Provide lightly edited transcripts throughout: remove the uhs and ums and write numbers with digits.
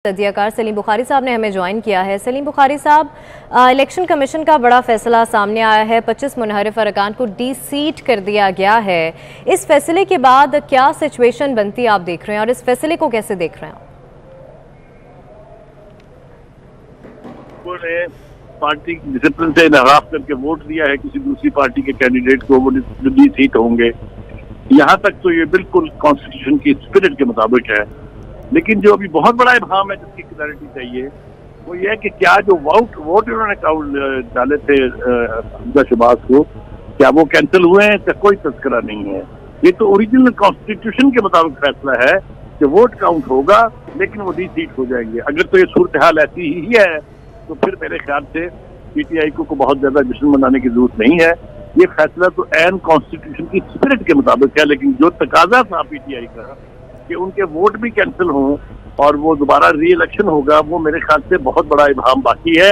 तदीयाकार सलीम बुखारी साहब ने हमें ज्वाइन किया है। सलीम बुखारी साहब, इलेक्शन कमीशन का बड़ा फैसला सामने आया है। 25 मुनहरिफ अरकान को डी-सीट कर दिया गया है। इस फैसले के बाद क्या सिचुएशन बनती आप देख रहे हैं और इस फैसले को कैसे देख रहे हैं? पार्टी डिसिप्लिन से नाराज करके वोट दिया है किसी दूसरी पार्टी के कैंडिडेट को, वो डी-सीट होंगे। यहाँ तक तो ये बिल्कुल कॉन्स्टिट्यूशन की स्पिरिट के मुताबिक है। लेकिन जो अभी बहुत बड़ा इबाम है जिसकी क्लैरिटी चाहिए वो ये है कि क्या जो वोट इन्होंने डाले थे हमजा शहबाज को, क्या वो कैंसिल हुए हैं? इसका कोई तस्करा नहीं है। ये तो ओरिजिनल कॉन्स्टिट्यूशन के मुताबिक फैसला है कि वोट काउंट होगा लेकिन वो डी-सीट हो जाएंगे। अगर तो ये सूरत हाल ऐसी ही है तो फिर मेरे ख्याल से पीटीआई को बहुत ज्यादा जश्न मनाने की जरूरत नहीं है। ये फैसला तो एन कॉन्स्टिट्यूशन की स्पिरिट के मुताबिक है, लेकिन जो तकाजा था पीटीआई का कि उनके वोट भी कैंसिल हों और वो दोबारा री इलेक्शन होगा, वो मेरे ख्याल से बहुत बड़ा इबाम बाकी है।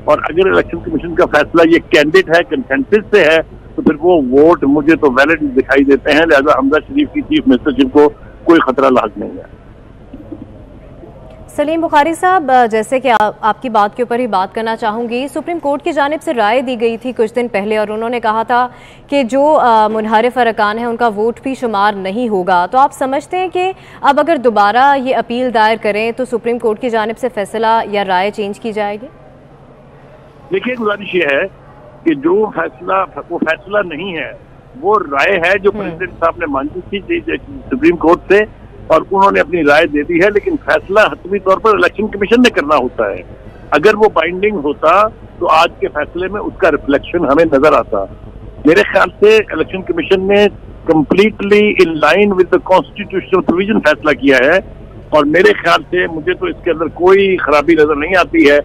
और अगर इलेक्शन कमीशन का फैसला ये कैंडिडेट है, कंसेंसस से है, तो फिर वो वोट मुझे तो वैलिड दिखाई देते हैं। लिहाजा हमजा शरीफ की चीफ मिनिस्टरशिप को कोई खतरा लाक नहीं है। सलीम बुखारी साहब, जैसे कि आपकी बात के ऊपर ही बात करना चाहूँगी। सुप्रीम कोर्ट की जानिब से राय दी गई थी कुछ दिन पहले और उन्होंने कहा था कि जो मुनहरिफ अरकान है उनका वोट भी शुमार नहीं होगा। तो आप समझते हैं कि अब अगर दोबारा ये अपील दायर करें तो सुप्रीम कोर्ट की जानिब से फैसला या राय चेंज की जाएगी? देखिए, गुजारिश ये है कि जो फैसला वो फैसला नहीं है, वो राय है जो प्रेसिडेंट साहब ने मांगी थी सुप्रीम कोर्ट से और उन्होंने अपनी राय दे दी है। लेकिन फैसला हतमी तौर पर इलेक्शन कमीशन ने करना होता है। अगर वो बाइंडिंग होता तो आज के फैसले में उसका रिफ्लेक्शन हमें नजर आता। मेरे ख्याल से इलेक्शन कमीशन ने completely in line with the constitutional provision फैसला किया है और मेरे ख्याल से मुझे तो इसके अंदर कोई खराबी नजर नहीं आती है।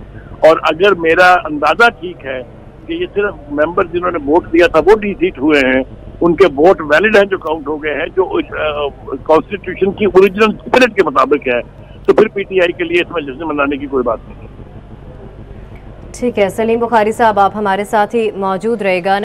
और अगर मेरा अंदाजा ठीक है कि ये सिर्फ मेंबर जिन्होंने वोट दिया था वो डी-सीट हुए हैं, उनके वोट वैलिड हैं जो काउंट हो गए हैं, जो कॉन्स्टिट्यूशन की ओरिजिनल स्पिरिट के मुताबिक है, तो फिर पीटीआई के लिए इसमें जश्न मनाने की कोई बात नहीं है। ठीक है सलीम बुखारी साहब, आप हमारे साथ ही मौजूद रहेगा।